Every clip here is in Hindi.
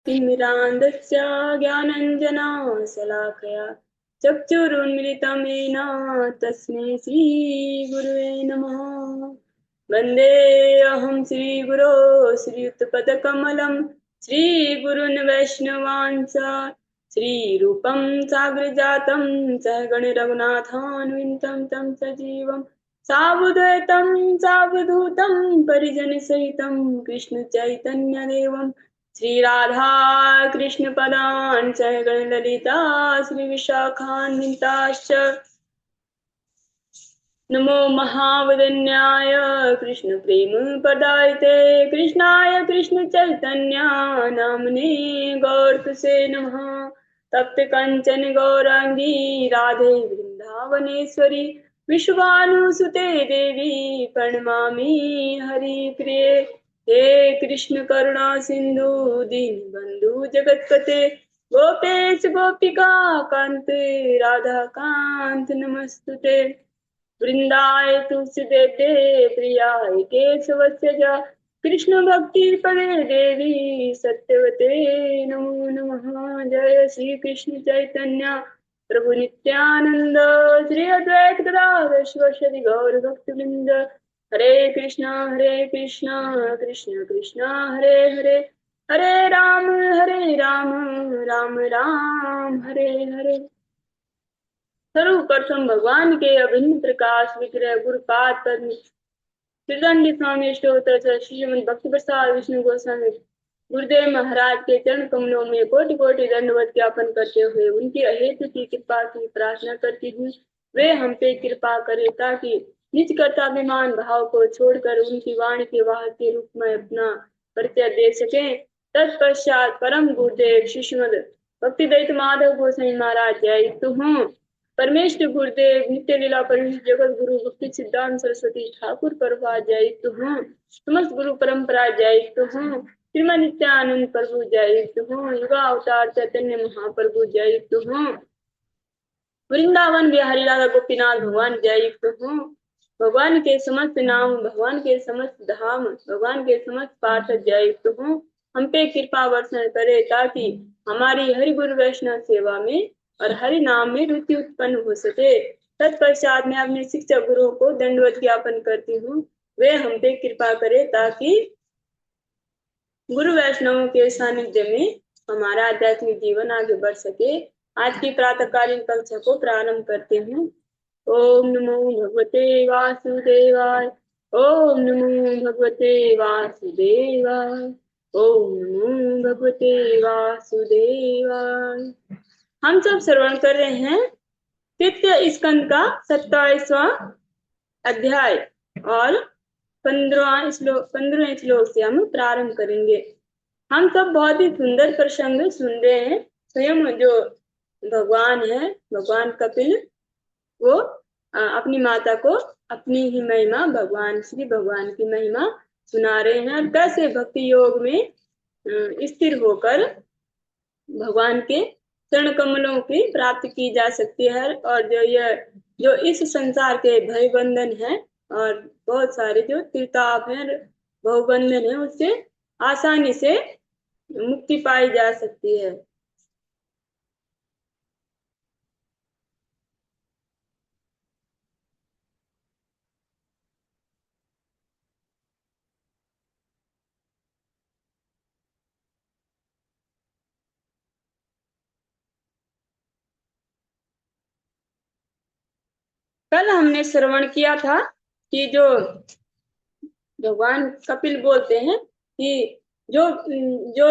तिमिरान्धस्य ज्ञानञ्जनशलाकया चक्षुरुन्मिलितं येन तस्मै श्रीगुरुवे नमः। वन्देऽहं श्रीगुरो श्रीयुतपदकमलं श्रीगुरुन् वैष्णवांश्च श्रीरूपं साग्रजातं सहगण रघुनाथान्वितं तं सजीवं सावधूतं सावधूतं परिजनसहितं कृष्ण चैतन्यदेवं श्री राधा कृष्ण पदान् सहगण ललिता श्री विशाखान्विताश्च नमो महावदन्याय कृष्ण प्रेम पदायते कृष्णाय कृष्ण चैतन्य नामने गौरतुसे नमः। तप्त कंचन गौरांगी राधे वृंदावनेश्वरी विश्वानुसुते देवी प्रणमामि हरिप्रिये। हे कृष्ण करुणा सिंधु दीनबंधु जगतपते गोपेश गोपिका कांत राधा कांत नमस्तुते। वृंदाय तुलसीदेते प्रियाय केशवस्य च कृष्ण भक्ति पदे देवी सत्यवते नमो नमः। जय श्री कृष्ण चैतन्य प्रभु नित्यानंद श्री अद्वैत गदाधर शिवसदि गौर भक्तवृंद। हरे कृष्णा कृष्ण कृष्णा हरे हरे हरे राम राम राम हरे हरे। सर्वप्रथम भगवान के अभिन्न प्रकाश विग्रह गुरुपाद पद्म त्रिदंडी स्वामी अष्टोत्तर श्रीमद भक्ति प्रसाद विष्णु गोस्वामी गुरुदेव महाराज के चरण कमलों में कोटि कोटि दंडवत ज्ञापन करते हुए उनकी अहेतु की कृपा की प्रार्थना करती हूँ। वे हम पे कृपा करें ताकि निज कर्ताभिमान भाव को छोड़कर उनकी वाणी के वाहक के रूप में अपना परिचय दे सकें। तत्पश्चात परम गुरुदेव शिशुमद भक्ति दैत माधव गोसाई महाराज जय हूँ। परमेश्वर गुरुदेव नित्य लीला परमेश्वर जगत गुरु भक्ति सिद्धांत सरस्वती ठाकुर प्रभा जयित हूँ। समस्त गुरु परंपरा जयित हूँ। श्रीमद नित्यानंद प्रभु जयित हूँ। युगा अवतार चैतन्य महाप्रभु जयित हूँ। वृंदावन बिहारी राधा गोपीनाथ भगवान जयित हूँ। भगवान के समस्त नाम भगवान के समस्त धाम भगवान के समस्त पाठ जयित हूँ। हम पे कृपा वर्षण करे ताकि हमारी हरि गुरु वैष्णव सेवा में और हरि नाम में रुचि उत्पन्न हो सके। तत्पश्चात मैं अपने शिक्षक गुरुओं को दंडवत ज्ञापन करती हूँ। वे हम पे कृपा करे ताकि गुरु वैष्णवों के सानिध्य में हमारा आध्यात्मिक जीवन आगे बढ़ सके। आज की प्रातःकालीन कक्षा को प्रारंभ करते हैं। ओम नमो भगवते वासुदेवाय। ओम नमो भगवते वासुदेवाय। ओम नमो भगवते वासुदेवाय। हम सब श्रवण कर रहे हैं तृतीय स्कंद का 27वां अध्याय और 15वें श्लोक से हम प्रारंभ करेंगे। हम सब बहुत ही सुंदर प्रसंग सुन रहे हैं। स्वयं जो भगवान है भगवान कपिल वो अपनी माता को अपनी ही महिमा भगवान श्री भगवान की महिमा सुना रहे हैं और कैसे भक्ति योग में स्थिर होकर भगवान के चरण कमलों की प्राप्ति की जा सकती है। और जो इस संसार के भय बंधन है और बहुत सारे जो त्रिताप है बहुबंधन है उससे आसानी से मुक्ति पाई जा सकती है। कल हमने श्रवण किया था कि जो भगवान कपिल बोलते हैं कि जो जो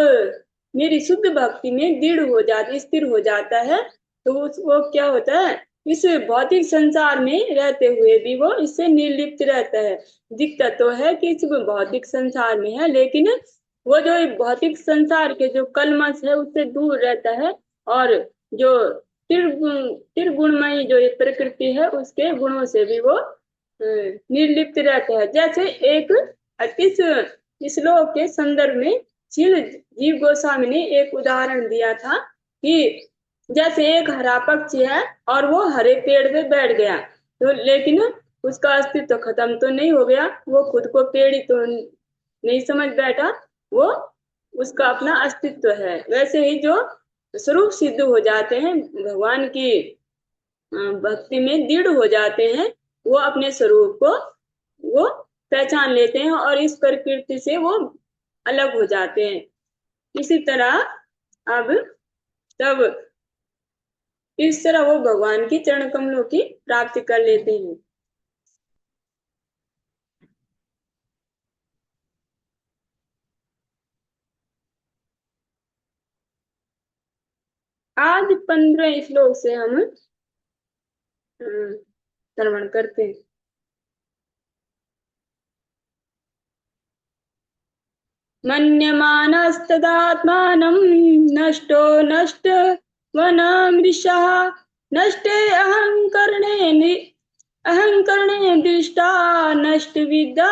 मेरी शुद्ध भक्ति में दृढ़ हो जाती स्थिर हो जाता है तो वो क्या होता है इस भौतिक संसार में रहते हुए भी वो इससे निर्लिप्त रहता है। दिखता तो है कि इस भौतिक संसार में है लेकिन वो जो भौतिक संसार के जो कलमश है उससे दूर रहता है और जो त्रिगुणमयी जो प्रकृति है उसके गुणों से भी वो निर्लिप्त रहता है। जैसे एक इस श्लोक के संदर्भ में श्री जीव गोस्वामी ने एक उदाहरण दिया था कि जैसे एक हरा पक्षी है और वो हरे पेड़ पे बैठ गया तो लेकिन उसका अस्तित्व तो खत्म तो नहीं हो गया। वो खुद को पेड़ ही तो नहीं समझ बैठा। वो उसका अपना अस्तित्व है। वैसे ही जो स्वरूप सिद्ध हो जाते हैं, भगवान की भक्ति में दृढ़ हो जाते हैं, वो अपने स्वरूप को वो पहचान लेते हैं और इस प्रकृति से वो अलग हो जाते हैं। इसी तरह अब तब इस तरह वो भगवान की चरण कमलों की प्राप्ति कर लेते हैं। आज 15 श्लोक से हम श्रवण करते हैं। मन्यमानस्तदात्मानं नष्टो नष्टवनमृषः नष्टे अहंकरणे दृष्टा नष्टविद्या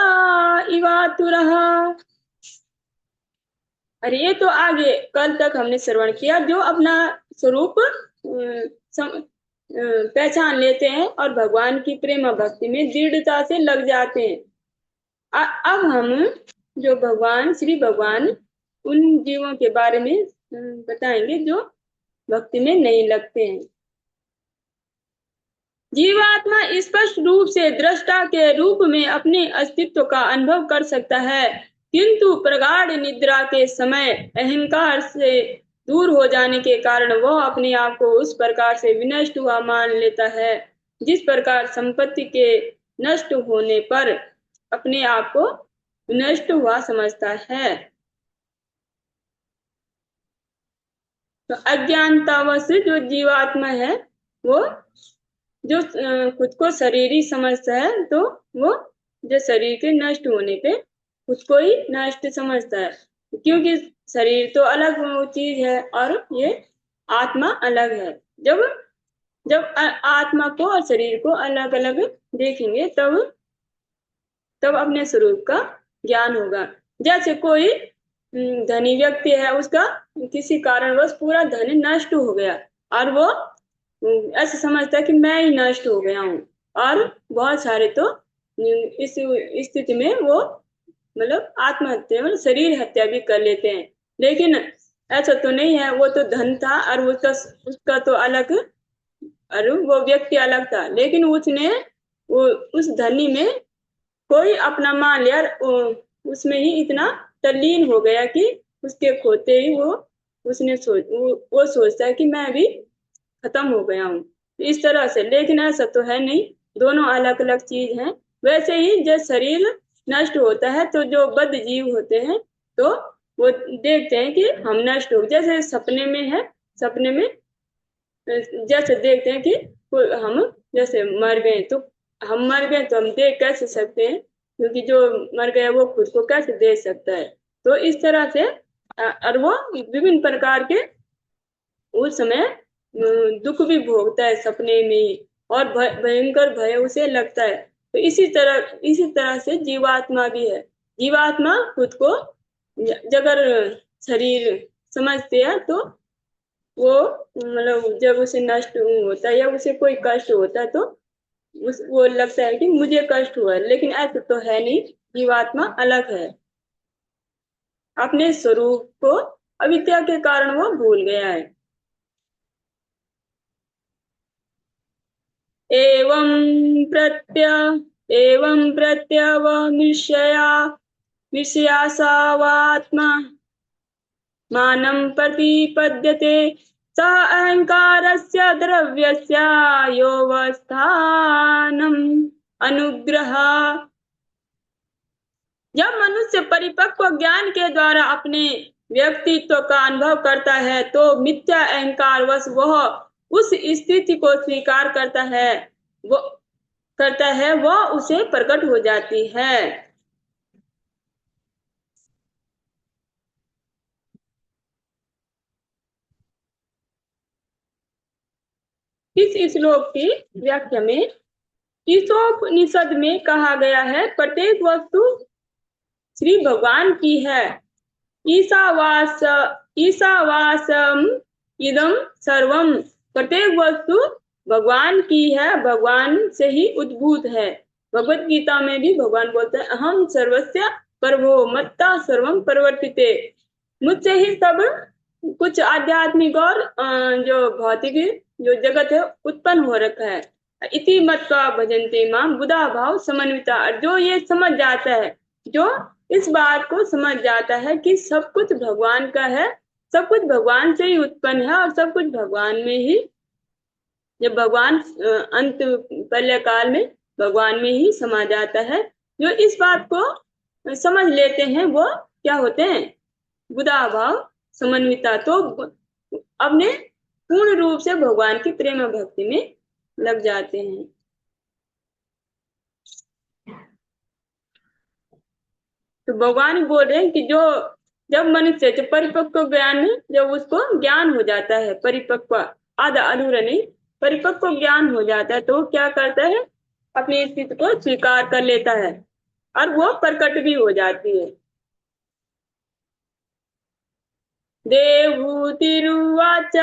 इवातुरः। अरे ये तो आगे कल तक हमने श्रवण किया, जो अपना स्वरूप पहचान लेते हैं और भगवान की प्रेम भक्ति में दृढ़ता से लग जाते हैं। अब हम जो भगवान श्री भगवान उन जीवों के बारे में बताएंगे जो भक्ति में नहीं लगते हैं। जीवात्मा स्पष्ट रूप से दृष्टा के रूप में अपने अस्तित्व का अनुभव कर सकता है, किंतु प्रगाढ़ निद्रा के समय अहंकार से दूर हो जाने के कारण वह अपने आप को उस प्रकार से विनष्ट हुआ मान लेता है जिस प्रकार संपत्ति के नष्ट होने पर अपने आप को नष्ट हुआ समझता है। तो अज्ञानतावश जो जीवात्मा है वो जो खुद को शरीर ही समझता है, तो वो जो शरीर के नष्ट होने पे खुद को ही नष्ट समझता है, क्योंकि शरीर तो अलग चीज है और ये आत्मा अलग है। जब जब आत्मा को और शरीर को अलग अलग देखेंगे तब तब अपने स्वरूप का ज्ञान होगा। जैसे कोई धनी व्यक्ति है, उसका किसी कारणवश पूरा धन नष्ट हो गया और वो ऐसे समझता है कि मैं ही नष्ट हो गया हूँ, और बहुत सारे तो इस स्थिति में वो मतलब आत्महत्या मतलब शरीर हत्या भी कर लेते हैं। लेकिन ऐसा तो नहीं है, वो तो धन था और उसका तो अलग, और वो व्यक्ति अलग था, लेकिन उसने वो उस धनी में कोई अपना मान लिया, उसमें ही इतना तल्लीन हो गया कि उसके खोते ही वो सोचता है कि मैं भी खत्म हो गया हूँ इस तरह से। लेकिन ऐसा तो है नहीं, दोनों अलग अलग चीज हैं। वैसे ही जब शरीर नष्ट होता है तो जो बद्ध जीव होते हैं तो वो देखते हैं कि हम नष्ट हो, जैसे सपने में है, सपने में जैसे देखते हैं कि हम जैसे मर गए, तो हम मर गए तो हम देख कैसे सकते हैं, क्योंकि जो मर गया वो खुद को कैसे देख सकता है। तो इस तरह से और वो विभिन्न प्रकार के उस समय दुख भी भोगता है सपने में ही, और भयंकर भय उसे लगता है। तो इसी तरह से जीवात्मा भी है। जीवात्मा खुद को अगर शरीर समझते हैं तो वो मतलब जब उसे नष्ट होता है या उसे कोई कष्ट होता है तो वो लगता है कि मुझे कष्ट हुआ, लेकिन ऐसा तो है नहीं, जीवात्मा अलग है। अपने स्वरूप को अविद्या के कारण वो भूल गया है। एवं प्रत्यवमिष्यया विषयासावात्मा मानं प्रतिपद्यते स अहंकारस्य द्रव्यस्य योऽवस्थानम् अनुग्रह। जब मनुष्य परिपक्व ज्ञान के द्वारा अपने व्यक्तित्व का अनुभव करता है तो मिथ्या अहंकार वश वह उस स्थिति को स्वीकार करता है वह उसे प्रकट हो जाती है। इस श्लोक की व्याख्या में ईशोपनिषद में कहा गया है, प्रत्येक वस्तु श्री भगवान की है। ईशावासम इदम सर्वम, प्रत्येक वस्तु भगवान की है, भगवान से ही उद्भूत है। भगवत गीता में भी भगवान बोलते हैं, अहम सर्वस्य प्रभो मत्ता सर्वम परिवर्तिते। मुझसे ही सब कुछ आध्यात्मिक और जो भौतिक जो जगत है उत्पन्न हो रखा है। इति मत्वा भजन्ते माम बुधा भाव समन्विता। जो ये समझ जाता है, जो इस बात को समझ जाता है कि सब कुछ भगवान का है, सब कुछ भगवान से ही उत्पन्न है और सब कुछ भगवान में ही, जब भगवान अंत प्रलय काल में भगवान में ही समा जाता है, जो इस बात को समझ लेते हैं वो क्या होते हैं, बुधा भाव समन्विता। तो अपने पूर्ण रूप से भगवान की प्रेम भक्ति में लग जाते हैं। तो भगवान बोल रहे हैं कि जो जब मनुष्य जो परिपक्व ज्ञान में जब उसको ज्ञान हो जाता है, परिपक्व आधा अधूरा नहीं, परिपक्व ज्ञान हो जाता है, तो क्या करता है, अपनी स्थिति को स्वीकार कर लेता है और वो प्रकट भी हो जाती है। देवहूतिरुवाच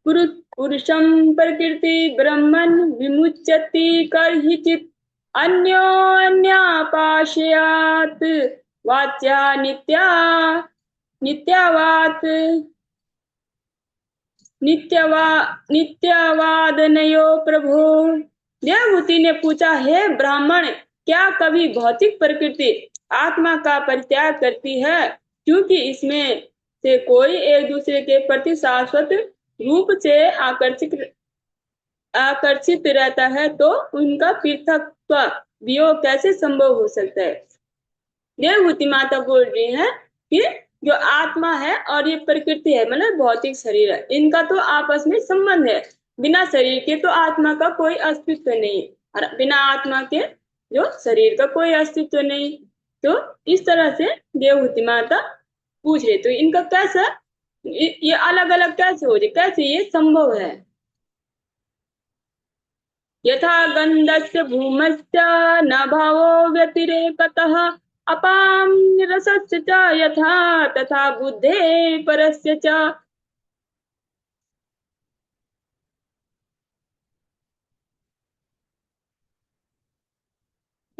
पुरुषं प्रकृति ब्रह्मन् विमुच्यति कर्हिचित् अन्योन्यापाश्रयात् वाच्या नित्यावात् नित्यवादनयो प्रभो। देवहूति ने पूछा, हे ब्राह्मण, क्या कभी भौतिक प्रकृति आत्मा का परित्याग करती है? क्योंकि इसमें से कोई एक दूसरे के प्रति शाश्वत रूप से आकर्षित रहता है, तो उनका पृथकत्व वियोग कैसे संभव हो सकता है? देवहूति माता बोल रही है कि जो आत्मा है और ये प्रकृति है, मतलब भौतिक शरीर है, इनका तो आपस में संबंध है। बिना शरीर के तो आत्मा का कोई अस्तित्व नहीं, और बिना आत्मा के जो शरीर का कोई अस्तित्व नहीं। तो इस तरह से देवहूति माता पूछ रहे, तो इनका कैसा ये अलग अलग कैसे हो जाए, कैसे ये संभव है? यथा गन्धस्य भूमस्य न भावो व्यतिरेकतः अपां रसस्य च यथा तथा बुद्धे परस्य च।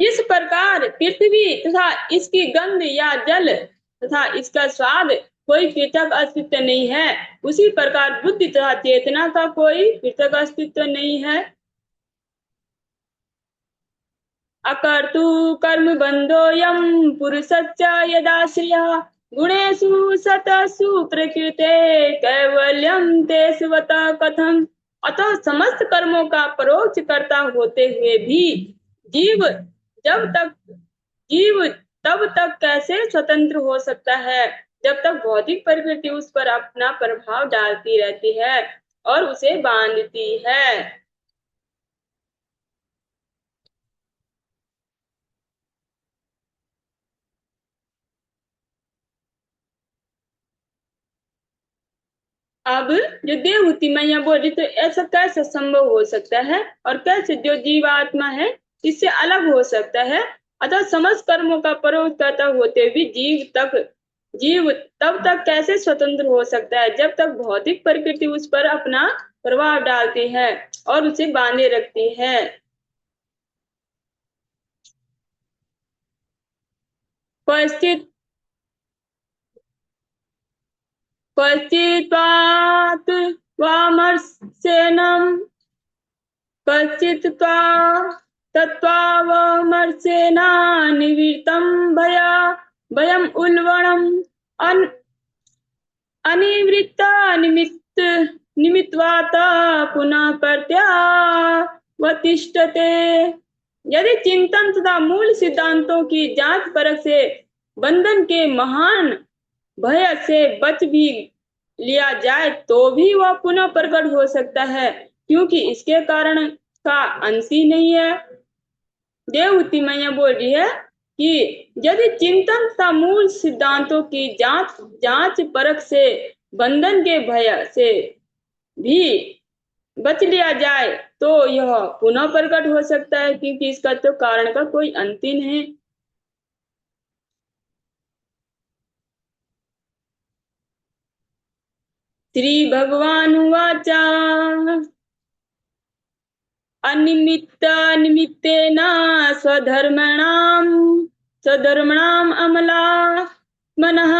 इस प्रकार पृथ्वी तथा इसकी गंध या जल तथा इसका स्वाद कोई पृथक अस्तित्व नहीं है, उसी प्रकार बुद्धि तथा चेतना का कोई पृथक अस्तित्व नहीं है। अकर्तु कर्म बंधोयम पुरुषस्य यदाश्रयः गुणेषु सतसु प्रकृते कैवल्यम तेषुवत कथम। अतः समस्त कर्मों का परोक्ष कर्ता होते हुए भी जीव जब तक जीव तब तक कैसे स्वतंत्र हो सकता है, जब तक भौतिक प्रकृति उस पर अपना प्रभाव डालती रहती है और उसे बांधती है। अब जो देवहूति मैया बोली, तो ऐसा कैसे संभव हो सकता है और कैसे जो जीवात्मा है इससे अलग हो सकता है? अतः समस्त कर्मों का परोक्ष करता होते भी जीव तब तक कैसे स्वतंत्र हो सकता है, जब तक भौतिक प्रकृति उस पर अपना प्रभाव डालती है और उसे बांधे रखती है। क्वचित क्वचित्वात् वामर्षेणं कश्चित् तत्त्वावमर्शेन निवृत्तं भयम् उल्बणम् निमित्वात् पुनः प्रत्यावतिष्ठते। यदि चिंतन तथा मूल सिद्धांतों की जांच परख से बंधन के महान भय से बच भी लिया जाए, तो भी वह पुनः प्रकट हो सकता है, क्योंकि इसके कारण का अंश ही नहीं है। देवहूति मैया बोल रही है कि यदि चिंतन तथा मूल सिद्धांतों की जांच परख से बंधन के भय से भी बच लिया जाए, तो यह पुनः प्रकट हो सकता है, क्योंकि इसका तो कारण का कोई अंत ही नहीं। श्री भगवानुवाच निमित्तेन स्वधर्मणाम् अमला मनः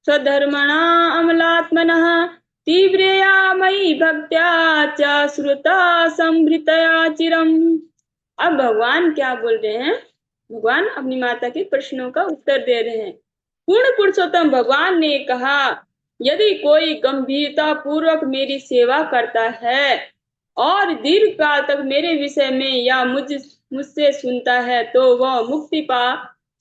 स्वधर्मणा अमलात्मनः तीव्रया मयि भक्त्या च श्रुता संभृतया चिरम। अब भगवान क्या बोल रहे हैं? भगवान अपनी माता के प्रश्नों का उत्तर दे रहे हैं। पूर्ण पुरुषोत्तम भगवान ने कहा, यदि कोई गंभीरता पूर्वक मेरी सेवा करता है और दीर्घ काल तक मेरे विषय में या मुझसे सुनता है तो वह मुक्ति पा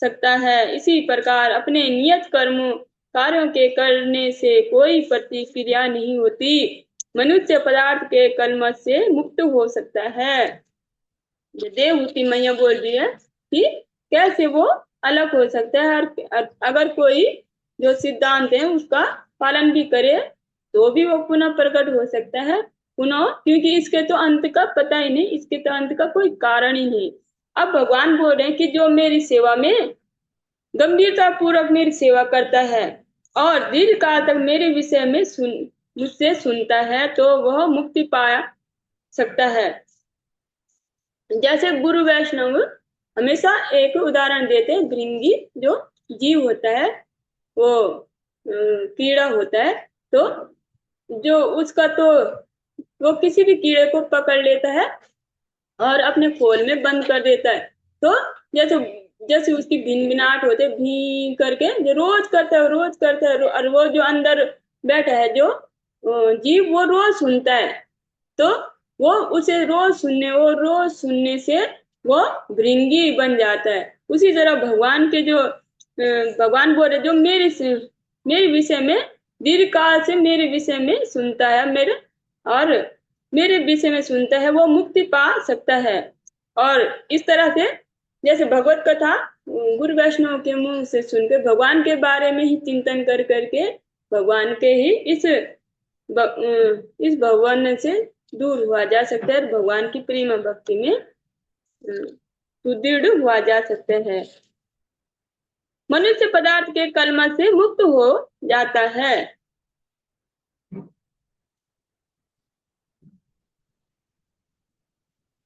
सकता है। इसी प्रकार अपने नियत कर्मों कार्यों के करने से कोई प्रतिक्रिया नहीं होती। मनुष्य पदार्थ के कलमश से मुक्त हो सकता है। देवहूति मैया बोल रही है कि कैसे वो अलग हो सकता है, और अगर कोई जो सिद्धांत है उसका पालन भी करे तो भी वो पुनः प्रकट हो सकता है पुनः, क्योंकि इसके तो अंत का पता ही नहीं, इसके तो अंत का कोई कारण ही नहीं। अब भगवान बोल रहे हैं कि जो मेरी सेवा में गंभीरता पूर्वक मेरी सेवा करता है और दीर्घ काल तक मेरे विषय में मुझसे सुनता है तो वह मुक्ति पा सकता है। जैसे गुरु वैष्णव हमेशा एक उदाहरण देते हैं, भृंगी जो जीव होता है, वो कीड़ा होता है, तो जो उसका तो वो किसी भी कीड़े को पकड़ लेता है और अपने खोल में बंद कर देता है। तो जैसे जैसे उसकी भिनभिनाहट होते भी करके जो रोज करता है और वो जो अंदर बैठा है जो जीव वो रोज सुनता है, तो वो उसे रोज सुनने से वो भृंगी बन जाता है। उसी तरह भगवान के जो भगवान बोल रहे जो मेरे विषय में दीर्घ काल से मेरे विषय में सुनता है, मेरे विषय में सुनता है, वो मुक्ति पा सकता है। और इस तरह से जैसे भगवत कथा गुरु वैष्णव के मुंह से सुनकर भगवान के बारे में ही चिंतन कर करके भगवान के ही इस भगवान से दूर हुआ जा सकता है, भगवान की प्रेम भक्ति में सुदृढ़ हुआ जा सकता है। मनुष्य पदार्थ के कलमश से मुक्त हो जाता है।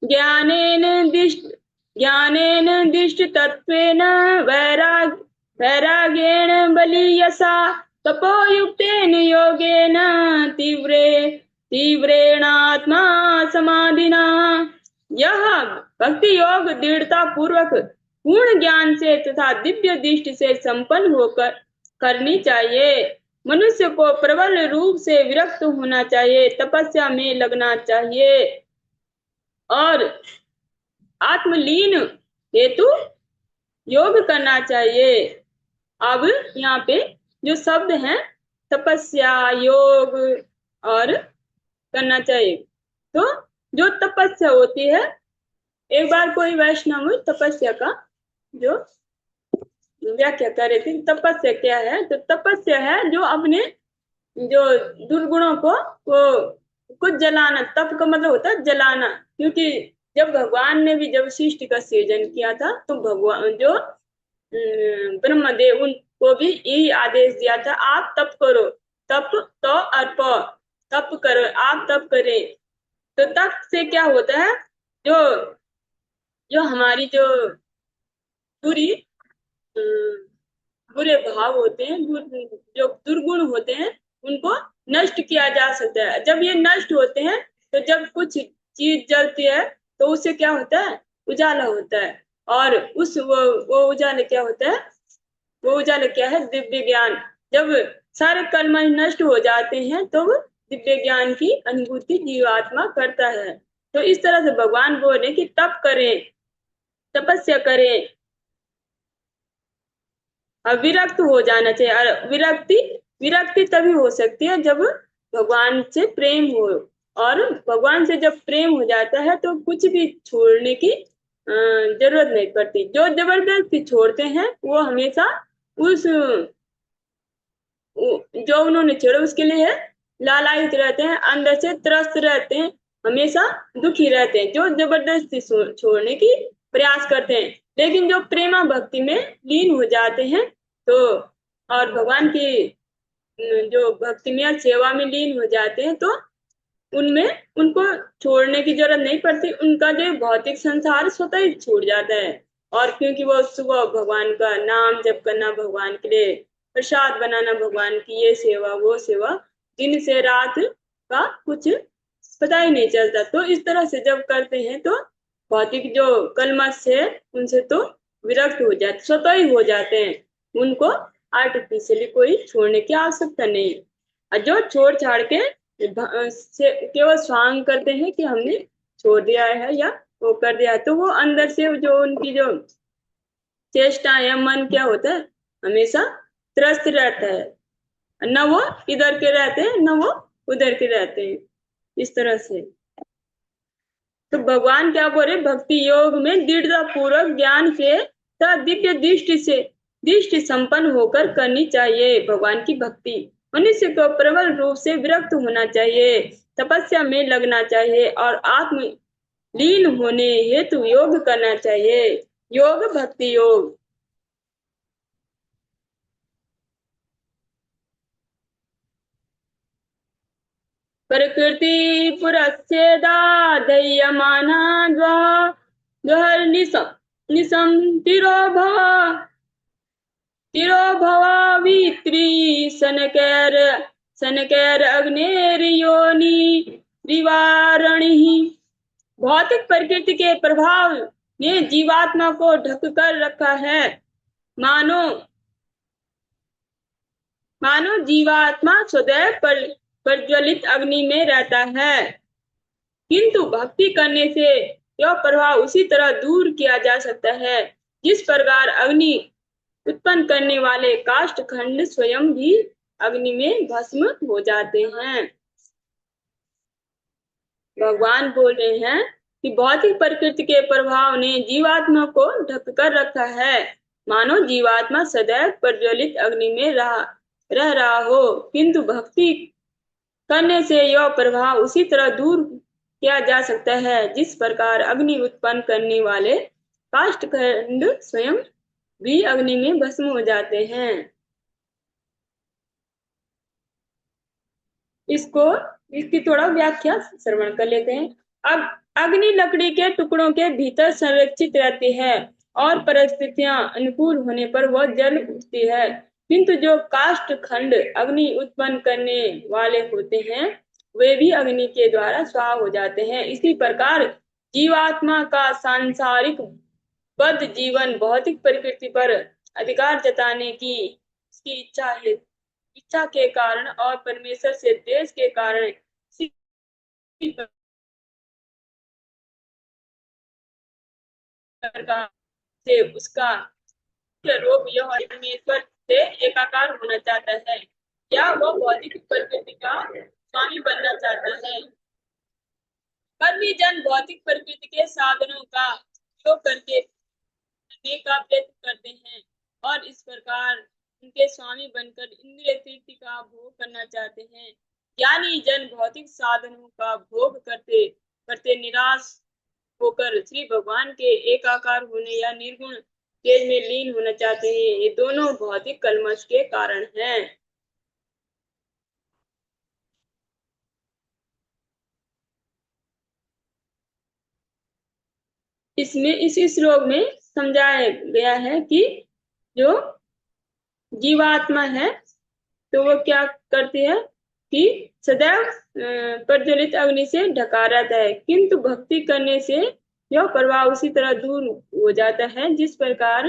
ज्ञानेन दिष्ट तत्वेन वैराग्येण बलीयसा तपोयुक्तेन योगेन तीव्रेणात्मा समाधिना। यह भक्ति योग दृढ़ता पूर्वक पूर्ण ज्ञान से तथा दिव्य दृष्टि से संपन्न होकर करनी चाहिए। मनुष्य को प्रबल रूप से विरक्त होना चाहिए, तपस्या में लगना चाहिए और आत्मलीन हेतु योग करना चाहिए। अब यहाँ पे जो शब्द हैं तपस्या, योग और करना चाहिए, तो जो तपस्या होती है, एक बार कोई वैष्णव तपस्या का जो व्याख्या कर रहे थे, तपस्या क्या है? तो तपस्या है जो अपने जो दुर्गुणों को जलाना। तप का मतलब होता है जलाना, क्योंकि जब भगवान ने भी जब सृष्टि का सृजन किया था तो भगवान जो ब्रह्मदेव उनको भी यही आदेश दिया था, आप तप करो, तप तो अर्प, तप करो, आप तप करें। तो तप से क्या होता है, जो जो हमारी जो बुरे भाव होते हैं, जो दुर्गुण होते हैं, उनको नष्ट किया जा सकता है। जब ये नष्ट होते हैं तो जब कुछ चीज जलती है तो उससे क्या होता है, उजाला होता है। और वो उजाला क्या होता है, वो उजाला क्या है, दिव्य ज्ञान। जब सारे कर्म नष्ट हो जाते हैं तो दिव्य ज्ञान की अनुभूति जीवात्मा करता है। तो इस तरह से भगवान बोल रहे कि तप करें, तपस्या करें, विरक्त हो जाना चाहिए। और विरक्ति तभी हो सकती है जब भगवान से प्रेम हो, और भगवान से जब प्रेम हो जाता है तो कुछ भी छोड़ने की जरूरत नहीं पड़ती। जो जबरदस्ती छोड़ते हैं वो हमेशा जो उन्होंने छोड़ा उसके लिए लालायित रहते हैं, अंदर से त्रस्त रहते हैं, हमेशा दुखी रहते हैं जो जबरदस्ती छोड़ने की प्रयास करते हैं। लेकिन जो प्रेमा भक्ति में लीन हो जाते हैं तो और भगवान की जो भक्ति में सेवा में लीन हो जाते हैं तो उनमें उनको छोड़ने की जरूरत नहीं पड़ती। उनका जो भौतिक संसार स्वतः ही छूट जाता है। और क्योंकि वो सुबह भगवान का नाम जप करना, भगवान के लिए प्रसाद बनाना भगवान की, ये सेवा वो सेवा, दिन से रात का कुछ पता ही नहीं चलता। तो इस तरह से जब करते हैं तो भौतिक जो कलमश है उनसे तो विरक्त हो जाते, स्वतः ही हो जाते हैं। उनको आर्टिफिशियली कोई छोड़ने की आवश्यकता नहीं। और जो छोड़ छाड़ के केवल स्वांग करते हैं कि हमने छोड़ दिया है या वो कर दिया है, तो वो अंदर से जो उनकी जो चेष्टा या मन क्या होता है, हमेशा त्रस्त रहता है। न वो इधर के रहते हैं न वो उधर के रहते हैं, इस तरह से। तो भगवान क्या बोल रहे, भक्ति योग में दृढ़ता पूर्वक ज्ञान से तथा दिव्य दृष्टि संपन्न होकर करनी चाहिए। भगवान की भक्ति मनुष्य को प्रबल रूप से विरक्त होना चाहिए, तपस्या में लगना चाहिए और आत्म लीन होने हेतु योग करना चाहिए। योग भक्ति योग। प्रकृति पुरस्येदा दह्यमाना निशम तिरोभवावित्री सनकैर अग्नेर्योनि त्रिवारणिः। भौतिक प्रकृति के प्रभाव ने जीवात्मा को ढक कर रखा है, मानो जीवात्मा सदैव प्रज्वलित अग्नि में रहता है। किंतु भक्ति करने से यह प्रभाव उसी तरह दूर किया जा सकता है जिस प्रकार अग्नि उत्पन्न करने वाले काष्ठ खंड स्वयं भी अग्नि में भस्म हो जाते हैं। भगवान बोल रहे हैं कि भौतिक प्रकृति के प्रभाव ने जीवात्मा को ढक कर रखा है, मानो जीवात्मा सदैव प्रज्वलित अग्नि में रह रहा हो। किंतु भक्ति करने से यह प्रभाव उसी तरह दूर किया जा सकता है जिस प्रकार अग्नि उत्पन्न करने वाले काष्ठ खंड स्वयं भी अग्नि में भस्म हो जाते हैं। इसकी थोड़ा व्याख्या श्रवण कर लेते हैं। अब अग्नि लकड़ी के टुकड़ों के भीतर संरक्षित रहती है और परिस्थितियां अनुकूल होने पर वह जल उठती है, किंतु जो काष्ठ खंड अग्नि उत्पन्न करने वाले होते हैं वे भी अग्नि के द्वारा स्वाहा हो जाते हैं। इसी प्रकार जीवात्मा का सांसारिक बद्ध जीवन भौतिक प्रकृति पर अधिकार जताने की इसकी इच्छा के कारण और परमेश्वर से द्वेष के कारण से उसका रोग यह परमेश्वर से एकाकार होना चाहता है या वह भौतिक प्रकृति का स्वामी बनना चाहता है। कर्मी जन भौतिक प्रकृति के साधनों का उपयोग करके का प्रयत्न करते हैं और इस प्रकार उनके स्वामी बनकर इंद्रिय तृप्ति का भोग करना चाहते हैं। ज्ञानी जन भौतिक साधनों का भोग करते करते निराश होकर श्री भगवान के एकाकार होने या निर्गुण तेज में लीन होना चाहते हैं। ये दोनों भौतिक कलमश के कारण हैं। इसमें इस श्लोक में समझाया गया है कि जो जीवात्मा है तो वो क्या करती है कि सदैव प्रज्वलित अग्नि से ढका रहता है, किंतु भक्ति करने से यह प्रभाव उसी तरह दूर हो जाता है जिस प्रकार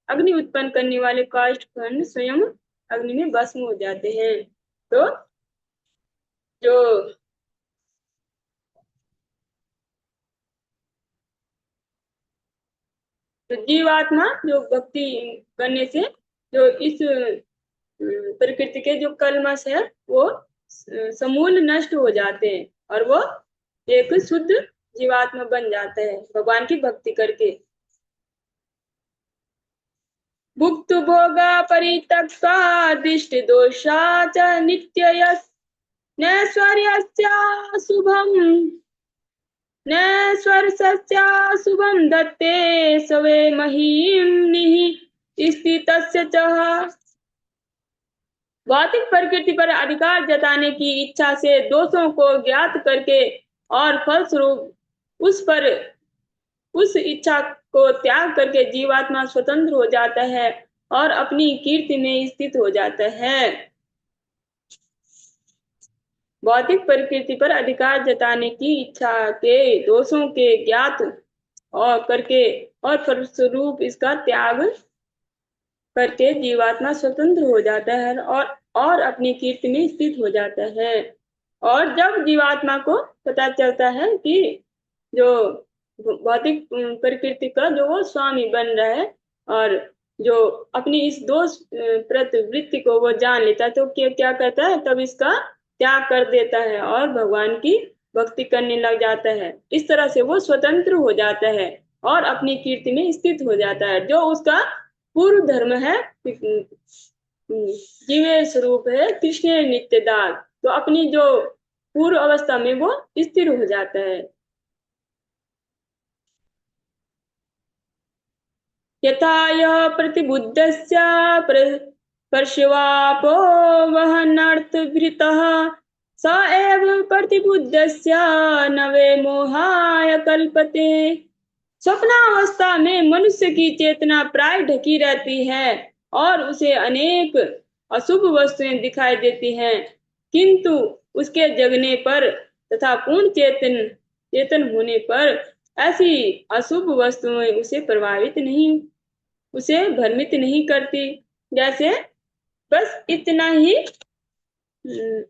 अग्नि उत्पन्न करने वाले काष्ठ खंड स्वयं अग्नि में भस्म हो जाते हैं। तो जो जीवात्मा जो भक्ति करने से जो इस प्रकृति के जो कलमश है वो समूल नष्ट हो जाते हैं और वो एक शुद्ध जीवात्मा बन जाता है भगवान की भक्ति करके। भुक्त भोगा परित्यक्ता दिष्टि दोषा च नित्ययस् नैश्वर्यस्य शुभम दत्ते सवे महीम्नि स्थितस्य च। भौतिक प्रकृति पर अधिकार जताने की इच्छा से दोषों को ज्ञात करके और फलस्वरूप उस इच्छा को त्याग करके जीवात्मा स्वतंत्र हो जाता है और अपनी कीर्ति में स्थित हो जाता है। भौतिक प्रकृति पर अधिकार जताने की इच्छा के दोषों के ज्ञात और करके और फलस्वरूप इसका त्याग करके जीवात्मा स्वतंत्र हो जाता है और अपनी कीर्ति में स्थित हो जाता है। और जब जीवात्मा को पता चलता है कि जो भौतिक प्रकृति का जो वो स्वामी बन रहा है और जो अपनी इस दोष प्रवृत्ति को वो जान लेता है, तो क्या करता है, तब इसका त्याग कर देता है और भगवान की भक्ति करने लग जाता है। इस तरह से वो स्वतंत्र हो जाता है और अपनी कीर्ति में स्थित हो जाता है। जो उसका पूर्व धर्म है, जीवे स्वरूप है, कृष्ण नित्य दास, तो अपनी जो पूर्व अवस्था में वो स्थिर हो जाता है। यथा यः प्रतिबुद्धस्य परशिवापो वहनार्थभृतः स एव प्रतिबुद्धस्य नवे मोहाय कल्पते। स्वप्नावस्था में मनुष्य की चेतना प्राय ढकी रहती है और उसे अनेक अशुभ वस्तुएं दिखाई देती हैं, किंतु उसके जगने पर तथा पूर्ण चेतन होने पर ऐसी अशुभ वस्तुएं उसे भ्रमित नहीं करती। जैसे बस इतना ही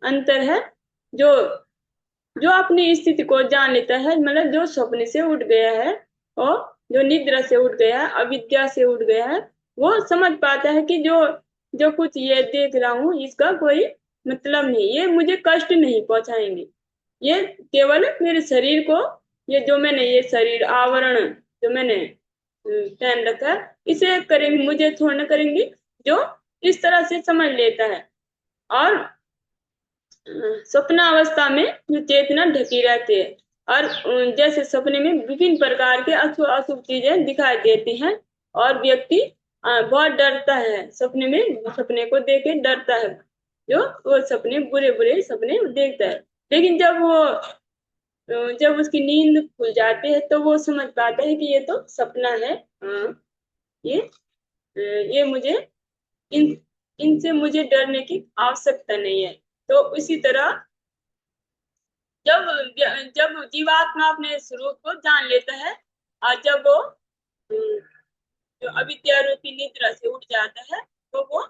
अंतर है। जो जो अपनी स्थिति को जान लेता है, मतलब जो स्वप्न से उठ गया है और जो निद्रा से उठ गया है, अविद्या से उठ गया है, वो समझ पाता है कि जो जो कुछ ये देख रहा हूँ इसका कोई मतलब नहीं, ये मुझे कष्ट नहीं पहुंचाएंगे, ये केवल मेरे शरीर को, ये जो मैंने ये शरीर आवरण जो मैंने पहन रखा है, इसे करेंगे, मुझे थोड़ा ना करेंगे। जो इस तरह से समझ लेता है और स्वप्न अवस्था में जो चेतना ढकी रहती है और जैसे सपने में विभिन्न प्रकार के अशुभ चीजें दिखाई देती हैं और व्यक्ति बहुत डरता है, सपने में सपने को देख के डरता है, जो वो सपने बुरे बुरे सपने देखता है। लेकिन जब उसकी नींद खुल जाती है तो वो समझ पाता है कि ये तो सपना है। ये मुझे इनसे मुझे डरने की आवश्यकता नहीं है। तो इसी तरह जब जब जीवात्मा अपने स्वरूप को जान लेता है और जब वो जो अविद्या रूपी निद्रा से उठ जाता है, तो वो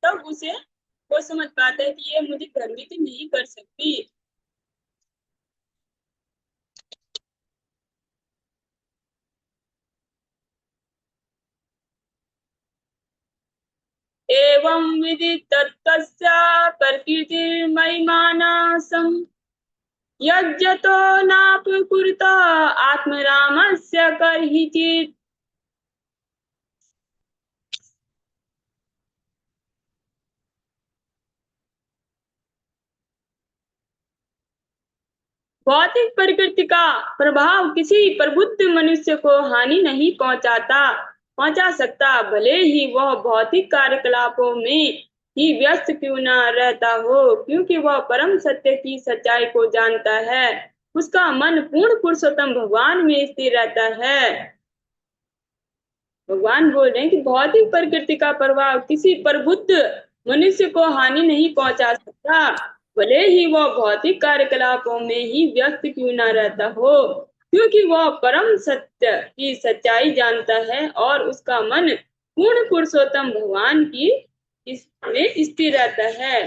तब उसे वो समझ पाता है कि ये मुझे भ्रमित नहीं कर सकती। एवं विधि तत्तस्य प्रकृतिर्महिमानासं यज्जतो नापकुरुत आत्मरामस्य कर्हिचित्। भौतिक प्रकृति का प्रभाव किसी प्रबुद्ध मनुष्य को हानि नहीं पहुंचा सकता, भले ही वह भौतिक कार्यकलापों में ही व्यस्त क्यों न रहता हो, क्योंकि वह परम सत्य की सच्चाई को जानता है। उसका मन पूर्ण पुरुषोत्तम भगवान में स्थिर रहता है। भगवान बोल रहे हैं कि भौतिक प्रकृति का प्रभाव किसी प्रबुद्ध मनुष्य को हानि नहीं पहुंचा सकता, भले ही वह भौतिक कार्यकलापों में ही व्यस्त क्यों न रहता हो, क्योंकि वह परम सत्य की सच्चाई जानता है और उसका मन पूर्ण पुरुषोत्तम भगवान की इसमें स्थिर रहता है।